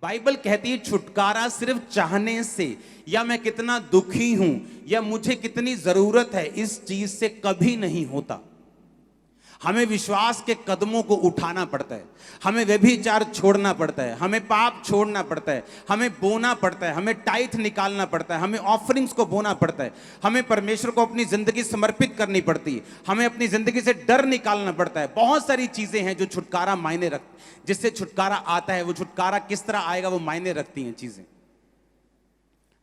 Bible कहती है छुटकारा सिर्फ चाहने से, या मैं कितना दुखी हूं, या मुझे कितनी जरूरत है, इस चीज से कभी नहीं होता। हमें विश्वास के कदमों को उठाना पड़ता है, हमें व्यभिचार छोड़ना पड़ता है, हमें पाप छोड़ना पड़ता है, हमें बोना पड़ता है, हमें टाइथ निकालना पड़ता है, हमें ऑफरिंग्स को बोना पड़ता है, हमें परमेश्वर को अपनी जिंदगी समर्पित करनी पड़ती है, हमें अपनी जिंदगी से डर निकालना पड़ता है। बहुत सारी चीजें हैं जो छुटकारा मायने रख, जिससे छुटकारा आता है। वो छुटकारा किस तरह आएगा वो मायने रखती हैं चीजें।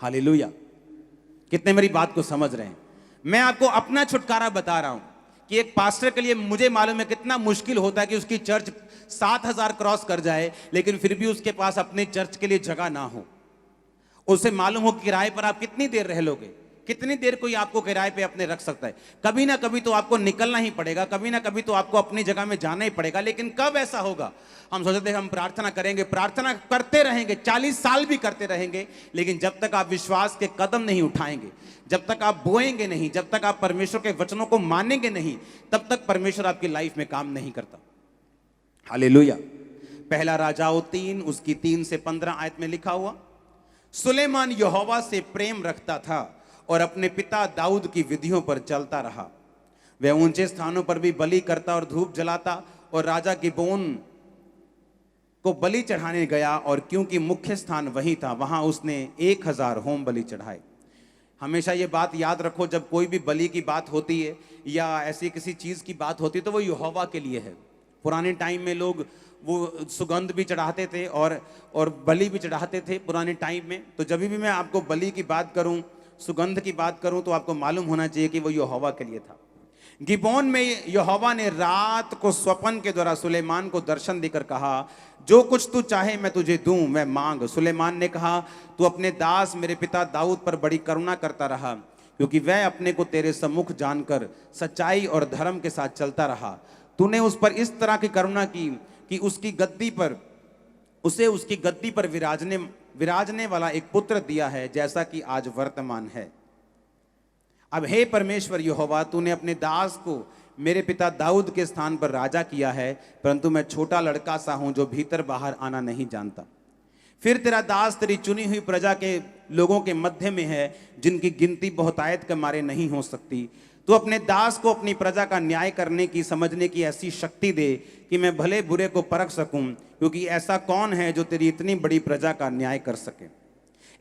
हालेलुया। कितने मेरी बात को समझ रहे हैं? मैं आपको अपना छुटकारा बता रहा हूं कि एक पास्टर के लिए मुझे मालूम है कितना मुश्किल होता है कि उसकी चर्च 7,000 क्रॉस कर जाए, लेकिन फिर भी उसके पास अपने चर्च के लिए जगह ना हो। उसे मालूम हो किराए पर आप कितनी देर रह लोगे, कितनी देर कोई आपको किराए पे अपने रख सकता है। कभी ना कभी तो आपको निकलना ही पड़ेगा, कभी ना कभी तो आपको अपनी जगह में जाना ही पड़ेगा। लेकिन कब ऐसा होगा? हम सोचते हैं हम प्रार्थना करेंगे, प्रार्थना करते रहेंगे, 40 साल भी करते रहेंगे, लेकिन जब तक आप विश्वास के कदम नहीं उठाएंगे, जब तक आप बोएंगे नहीं, जब तक आप परमेश्वर के वचनों को मानेंगे नहीं, तब तक परमेश्वर आपकी लाइफ में काम नहीं करता। हालेलुया। पहला राजाओं 3 उसकी 3 से 15 आयत में लिखा हुआ, सुलेमान यहोवा से प्रेम रखता था और अपने पिता दाऊद की विधियों पर चलता रहा। वह ऊंचे स्थानों पर भी बलि करता और धूप जलाता, और राजा गिबोन को बलि चढ़ाने गया, और क्योंकि मुख्य स्थान वही था, वहां उसने 1000 होम बलि चढ़ाए। हमेशा ये बात याद रखो, जब कोई भी बलि की बात होती है या ऐसी किसी चीज की बात होती है तो वो यहोवा के लिए है। पुराने टाइम में लोग वो सुगंध भी चढ़ाते थे और बलि भी चढ़ाते थे पुराने टाइम में। तो जब भी मैं आपको बलि की बात करूं, सुगंध की बात करूं, तो आपको मालूम होना चाहिए कि वो यहोवा के लिए था। गिबोन में यहोवा ने रात को स्वप्न के द्वारा सुलेमान को दर्शन देकर कहा, जो कुछ तू चाहे मैं तुझे दूं, मैं मांग। सुलेमान ने कहा, तू अपने दास मेरे पिता दाऊद पर बड़ी करुणा करता रहा, क्योंकि वह अपने को तेरे सम्मुख जानकर सच्चाई और धर्म के साथ चलता रहा। तूने उस पर इस तरह की करुणा की कि उसे उसकी गद्दी पर विराजने वाला एक पुत्र दिया है, जैसा कि आज वर्तमान है। अब हे परमेश्वर यहोवा, तूने अपने दास को मेरे पिता दाऊद के स्थान पर राजा किया है, परंतु मैं छोटा लड़का सा हूं जो भीतर बाहर आना नहीं जानता। फिर तेरा दास तेरी चुनी हुई प्रजा के लोगों के मध्य में है, जिनकी गिनती बहुतायत के मारे नहीं हो सकती। तू अपने दास को अपनी प्रजा का न्याय करने की, समझने की ऐसी शक्ति दे कि मैं भले बुरे को परख सकूं, क्योंकि ऐसा कौन है जो तेरी इतनी बड़ी प्रजा का न्याय कर सके।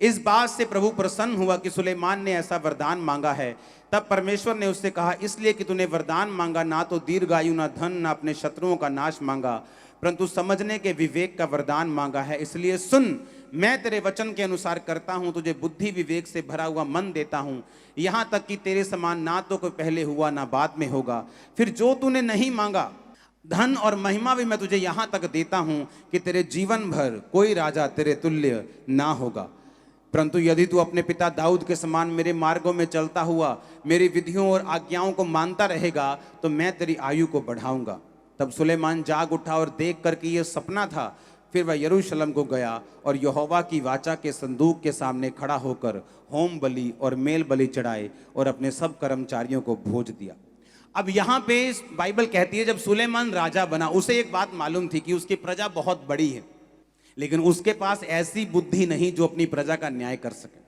इस बात से प्रभु प्रसन्न हुआ कि सुलेमान ने ऐसा वरदान मांगा है। तब परमेश्वर ने उससे कहा, इसलिए कि तूने वरदान मांगा, ना तो दीर्घायु, ना धन, ना अपने शत्रुओं का नाश मांगा, परंतु समझने के विवेक का वरदान मांगा है। इसलिए सुन, मैं तेरे वचन के अनुसार करता हूं, तुझे बुद्धि विवेक से भरा हुआ मन देता हूं, यहां तक कि तेरे समान ना तो कोई पहले हुआ ना बाद में होगा। फिर जो तूने नहीं मांगा, धन और महिमा भी मैं तुझे यहां तक देता हूं कि तेरे जीवन भर कोई राजा तेरे तुल्य ना होगा। परंतु यदि तू अपने पिता दाऊद के समान मेरे मार्गों में चलता हुआ मेरी विधियों और आज्ञाओं को मानता रहेगा, तो मैं तेरी आयु को बढ़ाऊंगा। तब सुलेमान जाग उठा और देख कर कि यह सपना था। फिर वह यरूशलेम को गया और यहोवा की वाचा के संदूक के सामने खड़ा होकर होम बलि और मेल बलि चढ़ाए और अपने सब कर्मचारियों को भोज दिया। अब यहाँ पे बाइबल कहती है, जब सुलेमान राजा बना, उसे एक बात मालूम थी कि उसकी प्रजा बहुत बड़ी है, लेकिन उसके पास ऐसी बुद्धि नहीं जो अपनी प्रजा का न्याय कर सके।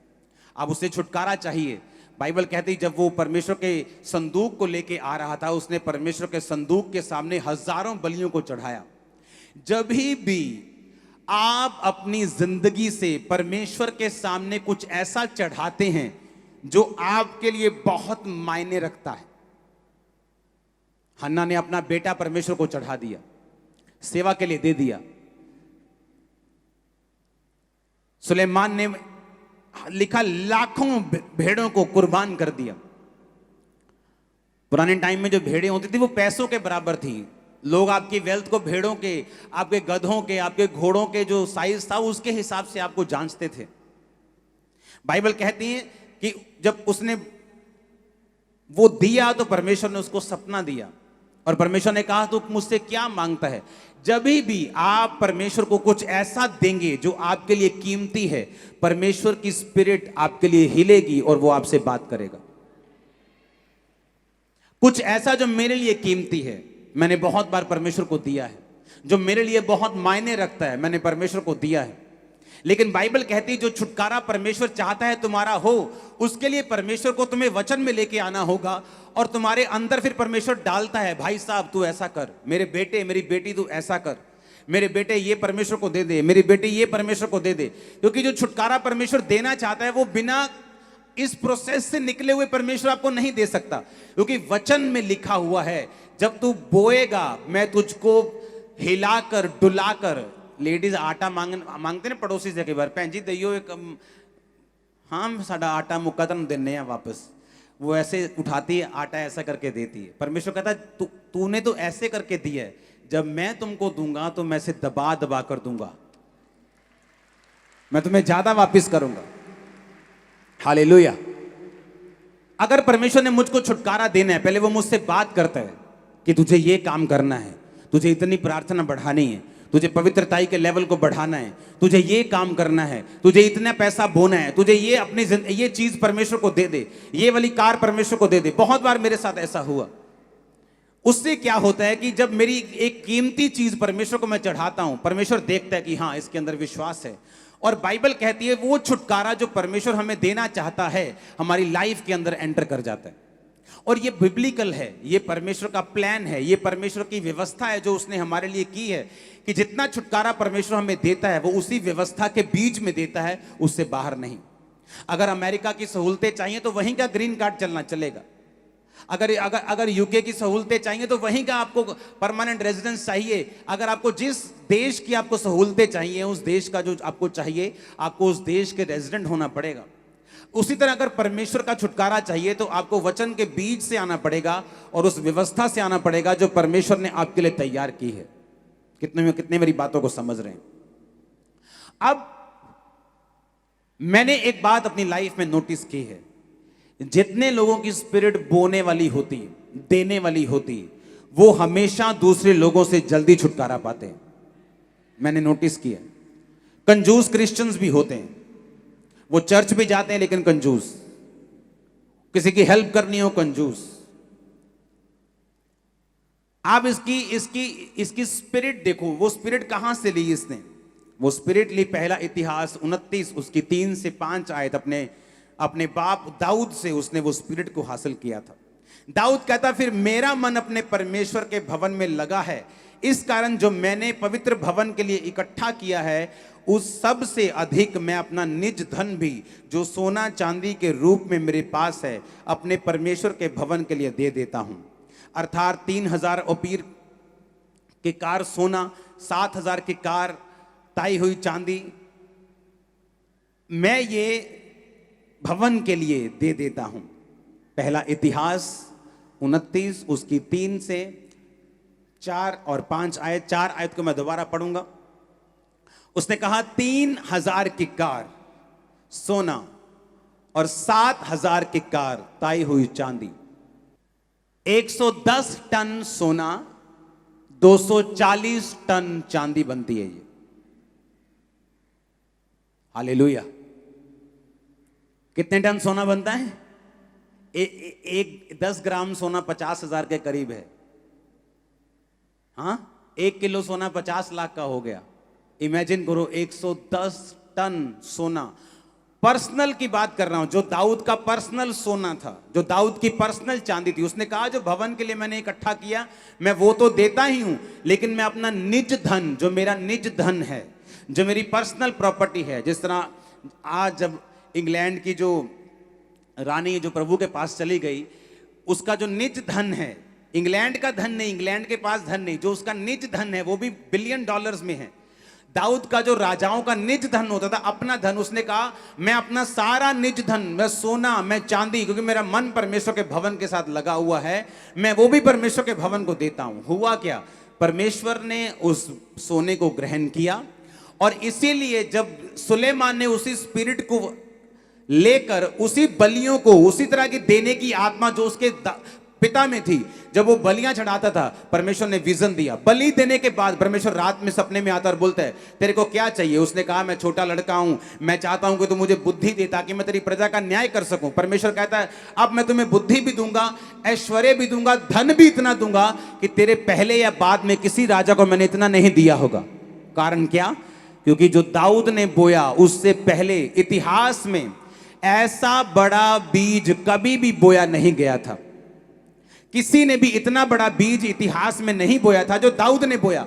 अब उसे छुटकारा चाहिए। बाइबल कहती, जब वो परमेश्वर के संदूक को लेके आ रहा था, उसने परमेश्वर के संदूक के सामने हजारों बलियों को चढ़ाया। जब भी आप अपनी जिंदगी से परमेश्वर के सामने कुछ ऐसा चढ़ाते हैं जो आपके लिए बहुत मायने रखता है। हन्ना ने अपना बेटा परमेश्वर को चढ़ा दिया, सेवा के लिए दे दिया। सुलेमान ने लिखा लाखों भेड़ों को कुर्बान कर दिया। पुराने टाइम में जो भेड़ें होती थी वो पैसों के बराबर थी। लोग आपकी वेल्थ को भेड़ों के, आपके गधों के, आपके घोड़ों के जो साइज था उसके हिसाब से आपको जांचते थे। बाइबल कहती है कि जब उसने वो दिया तो परमेश्वर ने उसको सपना दिया और परमेश्वर ने कहा, तू मुझसे क्या मांगता है? जब भी आप परमेश्वर को कुछ ऐसा देंगे जो आपके लिए कीमती है, परमेश्वर की स्पिरिट आपके लिए हिलेगी और वो आपसे बात करेगा। कुछ ऐसा जो मेरे लिए कीमती है, मैंने बहुत बार परमेश्वर को दिया है। जो मेरे लिए बहुत मायने रखता है, मैंने परमेश्वर को दिया है। लेकिन बाइबल कहती है जो छुटकारा परमेश्वर चाहता है तुम्हारा हो, उसके लिए परमेश्वर को तुम्हें वचन में लेके आना होगा और तुम्हारे अंदर फिर परमेश्वर डालता है, भाई साहब तू ऐसा कर, मेरे बेटे मेरी बेटी तू ऐसा कर, मेरे बेटे ये परमेश्वर को दे दे, मेरी बेटी ये परमेश्वर को दे दे। क्योंकि जो छुटकारा परमेश्वर देना चाहता है वो बिना इस प्रोसेस से निकले हुए परमेश्वर आपको नहीं दे सकता। क्योंकि वचन में लिखा हुआ है, जब तू बोएगा मैं तुझको हिलाकर डुलाकर, लेडीज आटा मांगते ने पड़ोसी से कई बार, भैन जी दइयो एक, हाँ साडा आटा मुक्का तुम देने वापस, वो ऐसे उठाती है आटा ऐसा करके देती है। परमेश्वर कहता है तूने तो ऐसे करके दिया है, जब मैं तुमको दूंगा तो मैं से दबा दबा कर दूंगा, मैं तुम्हें ज्यादा वापस करूंगा। हालेलुया। अगर परमेश्वर ने मुझको छुटकारा देना है, पहले वो मुझसे बात करता है कि तुझे ये काम करना है, तुझे इतनी प्रार्थना बढ़ानी है, तुझे पवित्रताई के लेवल को बढ़ाना है, तुझे ये काम करना है, तुझे इतना पैसा बोना है, तुझे ये अपनी ये चीज परमेश्वर को दे दे, ये वाली कार परमेश्वर को दे दे। बहुत बार मेरे साथ ऐसा हुआ। उससे क्या होता है कि जब मेरी एक कीमती चीज परमेश्वर को मैं चढ़ाता हूं, परमेश्वर देखता है कि हाँ इसके अंदर विश्वास है, और बाइबल कहती है वो छुटकारा जो परमेश्वर हमें देना चाहता है हमारी लाइफ के अंदर एंटर कर जाता है। और ये बिब्लिकल है, ये परमेश्वर का प्लान है, ये परमेश्वर की व्यवस्था है जो उसने हमारे लिए की है कि जितना छुटकारा परमेश्वर हमें देता है वो उसी व्यवस्था के बीच में देता है, उससे बाहर नहीं। अगर अमेरिका की सहूलतें चाहिए तो वहीं का ग्रीन कार्ड चलना चलेगा, अगर अगर अगर यूके की सहूलतें चाहिए तो वहीं का आपको परमानेंट रेजिडेंस चाहिए, अगर आपको जिस देश की आपको सहूलतें चाहिए उस देश का जो आपको चाहिए, आपको उस देश के रेजिडेंट होना पड़ेगा। उसी तरह अगर परमेश्वर का छुटकारा चाहिए तो आपको वचन के बीच से आना पड़ेगा और उस व्यवस्था से आना पड़ेगा जो परमेश्वर ने आपके लिए तैयार की है। कितने मेरी बातों को समझ रहे हैं? अब मैंने एक बात अपनी लाइफ में नोटिस की है, जितने लोगों की स्पिरिट बोने वाली होती, देने वाली होती, वो हमेशा दूसरे लोगों से जल्दी छुटकारा पाते हैं। मैंने नोटिस किया। कंजूस क्रिश्चियंस भी होते हैं, वो चर्च भी जाते हैं लेकिन कंजूस, किसी की हेल्प करनी हो कंजूस। आप इसकी स्पिरिट देखो, वो स्पिरिट कहां से ली इसने? वो स्पिरिट ली पहला इतिहास 29 उसकी 3 से 5 आयत, अपने बाप दाऊद से उसने वो स्पिरिट को हासिल किया था। दाऊद कहता फिर मेरा मन अपने परमेश्वर के भवन में लगा है, इस कारण जो मैंने पवित्र भवन के लिए इकट्ठा किया है उस सब से अधिक मैं अपना निज धन भी जो सोना चांदी के रूप में मेरे पास है अपने परमेश्वर के भवन के लिए दे देता हूं। अर्थात 3000 ओपीर के कार सोना, 7000 की कार ताई हुई चांदी मैं ये भवन के लिए दे देता हूं। पहला इतिहास 29 उसकी 3 से 4 और 5 आयत, 4 आयत को मैं दोबारा पढ़ूंगा। उसने कहा 3000 की कार सोना और 7000 की कार ताई हुई चांदी, 110 टन सोना 240 टन चांदी बनती है ये। हालेलुया। कितने टन सोना बनता है? एक 10 ग्राम सोना 50,000 के करीब है। हाँ, 1 किलो सोना 50 लाख का हो गया। इमेजिन करो 110 टन सोना। पर्सनल की बात कर रहा हूं, जो दाऊद का पर्सनल सोना था, जो दाऊद की पर्सनल चांदी थी। उसने कहा जो भवन के लिए मैंने इकट्ठा किया मैं वो तो देता ही हूं, लेकिन मैं अपना निज धन, जो मेरा निज धन है, जो मेरी पर्सनल प्रॉपर्टी है, जिस तरह आज जब इंग्लैंड की जो रानी जो प्रभु के पास चली गई, उसका जो निज धन है, इंग्लैंड का धन नहीं, इंग्लैंड के पास धन नहीं, जो उसका निज धन है वो भी बिलियन डॉलर्स में है। दाऊद का जो राजाओं का निज धन होता था, अपना धन, उसने कहा मैं अपना सारा निज धन, मैं सोना, मैं चांदी, क्योंकि मेरा मन परमेश्वर के भवन के साथ लगा हुआ है, मैं वो भी परमेश्वर के भवन को देता हूं। हुआ क्या? परमेश्वर ने उस सोने को ग्रहण किया और इसीलिए जब सुलेमान ने उसी स्पिरिट को लेकर उसी बलियों को, उसी तरह की देने की आत्मा जो उसके पिता में थी, जब वो बलियां चढ़ाता था, परमेश्वर ने विजन दिया। बलि देने के बाद परमेश्वर रात में सपने में आता और बोलता है तेरे को क्या चाहिए? उसने कहा मैं छोटा लड़का हूं, मैं चाहता हूं कि तू मुझे बुद्धि दे ताकि मैं तेरी प्रजा का न्याय कर सकूं। परमेश्वर कहता है अब मैं तुम्हें बुद्धि भी दूंगा, ऐश्वर्य भी दूंगा, धन भी इतना दूंगा कि तेरे पहले या बाद में किसी राजा को मैंने इतना नहीं दिया होगा। कारण क्या? क्योंकि जो दाऊद ने बोया उससे पहले इतिहास में ऐसा बड़ा बीज कभी भी बोया नहीं गया था। किसी ने भी इतना बड़ा बीज इतिहास में नहीं बोया था जो दाऊद ने बोया।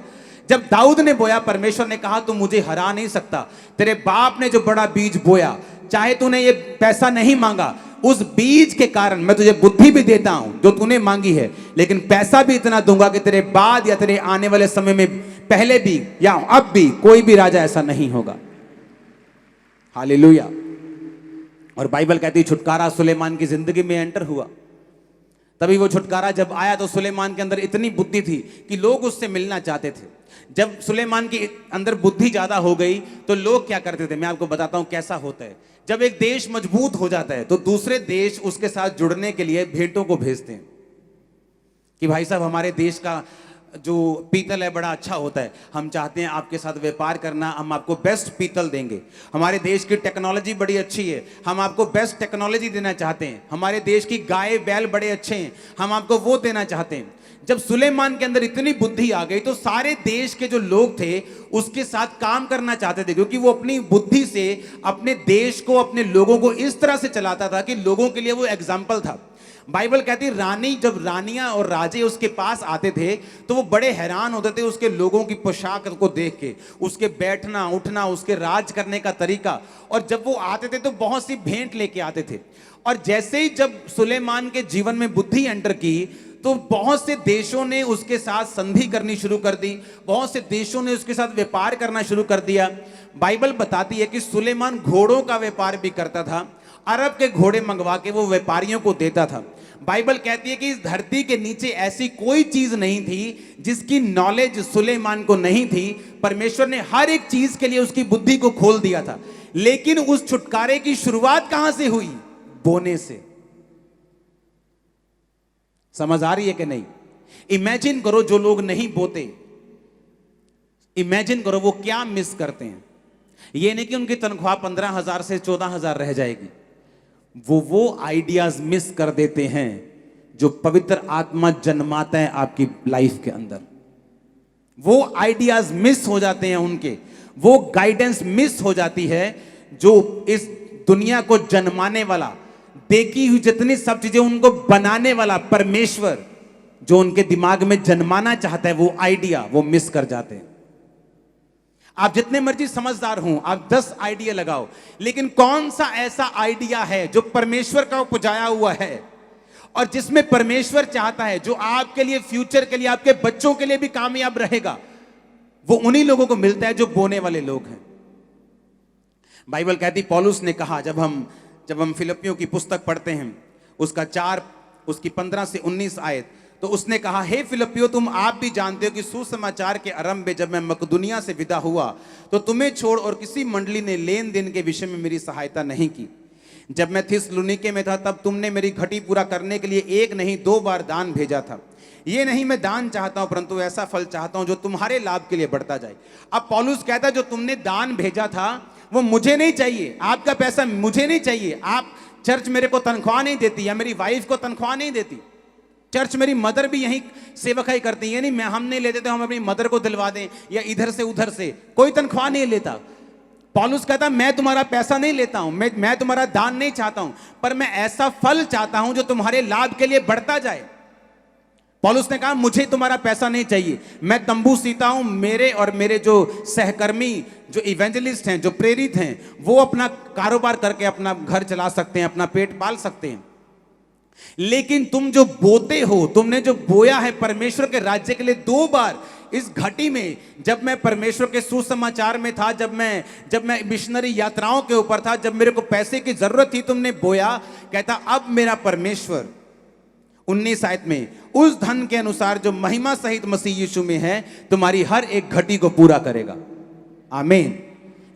जब दाऊद ने बोया, परमेश्वर ने कहा तू मुझे हरा नहीं सकता। तेरे बाप ने जो बड़ा बीज बोया, चाहे तूने ये पैसा नहीं मांगा, उस बीज के कारण मैं तुझे बुद्धि भी देता हूं जो तूने मांगी है, लेकिन पैसा भी इतना दूंगा कि तेरे बाद या तेरे आने वाले समय में पहले भी या अब भी कोई भी राजा ऐसा नहीं होगा। हालेलुया। और बाइबल कहती है छुटकारा सुलेमान की जिंदगी में एंटर हुआ। तभी वो छुटकारा जब आया तो सुलेमान के अंदर इतनी बुद्धि थी कि लोग उससे मिलना चाहते थे। जब सुलेमान के अंदर बुद्धि ज्यादा हो गई तो लोग क्या करते थे, मैं आपको बताता हूं कैसा होता है। जब एक देश मजबूत हो जाता है तो दूसरे देश उसके साथ जुड़ने के लिए भेंटों को भेजते हैं कि भाई साहब हमारे देश का जो पीतल है बड़ा अच्छा होता है, हम चाहते हैं आपके साथ व्यापार करना, हम आपको बेस्ट पीतल देंगे। हमारे देश की टेक्नोलॉजी बड़ी अच्छी है, हम आपको बेस्ट टेक्नोलॉजी देना चाहते हैं। हमारे देश की गाय बैल बड़े अच्छे हैं, हम आपको वो देना चाहते हैं। जब सुलेमान के अंदर इतनी बुद्धि आ गई तो सारे देश के जो लोग थे उसके साथ काम करना चाहते थे, क्योंकि वो अपनी बुद्धि से अपने देश को, अपने लोगों को इस तरह से चलाता था कि लोगों के लिए वो एग्जाम्पल था। बाइबल कहती रानी, जब रानियां और राजे उसके पास आते थे तो वो बड़े हैरान होते थे उसके लोगों की पोशाक को देख के, उसके बैठना उठना, उसके राज करने का तरीका। और जब वो आते थे तो बहुत सी भेंट लेके आते थे। और जैसे ही जब सुलेमान के जीवन में बुद्धि एंटर की तो बहुत से देशों ने उसके साथ संधि करनी शुरू कर दी, बहुत से देशों ने उसके साथ व्यापार करना शुरू कर दिया। बाइबल बताती है कि सुलेमान घोड़ों का व्यापार भी करता था, अरब के घोड़े मंगवा के वो व्यापारियों को देता था। बाइबल कहती है कि इस धरती के नीचे ऐसी कोई चीज नहीं थी जिसकी नॉलेज सुलेमान को नहीं थी। परमेश्वर ने हर एक चीज के लिए उसकी बुद्धि को खोल दिया था। लेकिन उस छुटकारे की शुरुआत कहां से हुई? बोने से। समझ आ रही है कि नहीं? इमेजिन करो जो लोग नहीं बोते, इमेजिन करो वो क्या मिस करते हैं। ये नहीं कि उनकी तनख्वाह 15,000 से 14,000 रह जाएगी, वो आइडियाज मिस कर देते हैं जो पवित्र आत्मा जन्माता है आपकी लाइफ के अंदर। वो आइडियाज मिस हो जाते हैं उनके, वो गाइडेंस मिस हो जाती है जो इस दुनिया को जन्माने वाला, देखी हुई जितनी सब चीजें उनको बनाने वाला परमेश्वर जो उनके दिमाग में जन्माना चाहता है, वो आइडिया वो मिस कर जाते हैं। आप जितने मर्जी समझदार हों, आप 10 आइडिया लगाओ, लेकिन कौन सा ऐसा आइडिया है जो परमेश्वर का उपजाया हुआ है और जिसमें परमेश्वर चाहता है, जो आपके लिए, फ्यूचर के लिए, आपके बच्चों के लिए भी कामयाब रहेगा? वो उन्हीं लोगों को मिलता है जो बोने वाले लोग हैं। बाइबल कहती, पौलुस ने कहा, जब हम फिलिपियों की पुस्तक पढ़ते हैं उसकी 15 से 19 आयत, तो उसने कहा, हे फिलिपियों, तुम आप भी जानते हो कि सुसमाचार के आरंभ में जब मैं मकदुनिया से विदा हुआ तो तुम्हें छोड़ और किसी मंडली ने लेन देन के विषय में मेरी सहायता नहीं की। जब मैं थिस्सलुनीके में था तब तुमने मेरी घटी पूरा करने के लिए 1 नहीं 2 बार दान भेजा था। ये नहीं मैं दान चाहता हूं, परंतु ऐसा फल चाहता हूं जो तुम्हारे लाभ के लिए बढ़ता जाए। अब पौलुस कहता है, जो तुमने दान भेजा था वो मुझे नहीं चाहिए, आपका पैसा मुझे नहीं चाहिए। आप चर्च मेरे को तनख्वाह नहीं देती, या मेरी वाइफ को तनख्वाह नहीं देती। चर्च मेरी मदर भी यही सेवकाई करती है, नहीं हम नहीं लेते तो हम अपनी मदर को दिलवा दें, या इधर से उधर से, कोई तनख्वाह नहीं लेता। पौलुस कहता, मैं तुम्हारा पैसा नहीं लेता हूं, मैं तुम्हारा दान नहीं चाहता हूं, पर मैं ऐसा फल चाहता हूं जो तुम्हारे लाभ के लिए बढ़ता जाए। पौलुस ने कहा, मुझे तुम्हारा पैसा नहीं चाहिए, मैं तंबू सीता हूं, मेरे और मेरे जो सहकर्मी, जो इवेंजलिस्ट हैं, जो प्रेरित हैं, वो अपना कारोबार करके अपना घर चला सकते हैं, अपना पेट पाल सकते हैं। लेकिन तुम जो बोते हो, तुमने जो बोया है परमेश्वर के राज्य के लिए, 2 बार इस घटी में, जब मैं परमेश्वर के सुसमाचार में था, जब मैं मिशनरी यात्राओं के ऊपर था, जब मेरे को पैसे की जरूरत थी, तुमने बोया। कहता, अब मेरा परमेश्वर 19 आयत में, उस धन के अनुसार जो महिमा सहित मसीह यीशु में है, तुम्हारी हर एक घटी को पूरा करेगा। आमीन।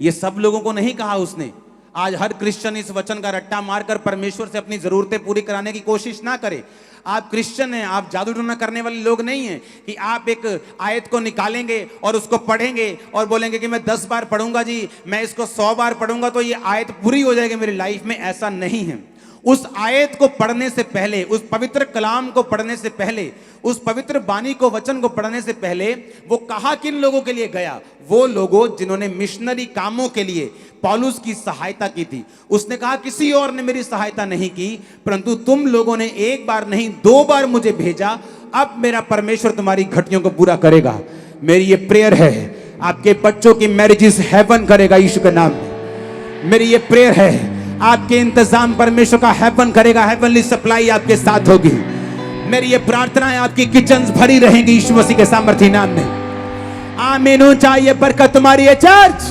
ये सब लोगों को नहीं कहा उसने। आज हर क्रिश्चियन इस वचन का रट्टा मारकर परमेश्वर से अपनी जरूरतें पूरी कराने की कोशिश ना करे। आप क्रिश्चियन हैं, आप जादू टोना करने वाले लोग नहीं हैं कि आप एक आयत को निकालेंगे और उसको पढ़ेंगे और बोलेंगे कि मैं 10 बार पढ़ूंगा जी, मैं इसको 100 बार पढ़ूंगा तो ये आयत पूरी हो जाएगी मेरी लाइफ में। ऐसा नहीं है। उस आयत को पढ़ने से पहले, उस पवित्र कलाम को पढ़ने से पहले, उस पवित्र बानी को, वचन को पढ़ने से पहले वो कहा किन लोगों के लिए गया? वो लोगों जिन्होंने मिशनरी कामों के लिए पौलुस की सहायता की थी। उसने कहा किसी और ने मेरी सहायता नहीं की, परंतु तुम लोगों ने एक बार नहीं 2 बार मुझे भेजा। अब मेरा परमेश्वर तुम्हारी घटियों को पूरा करेगा। मेरी ये प्रेयर है, आपके बच्चों की मैरिजेस हेवन करेगा यीशु के नाम में। मेरी ये प्रेयर है, आपके इंतजाम परमेश्वर का हेवन करेगा, हेवनली सप्लाई आपके साथ होगी। मेरी ये प्रार्थना है, आपकी किचन्स भरी रहेंगी यीशु मसीह के सामर्थी नाम में। आमीन। चाहिए बरकत तुम्हारी है चर्च।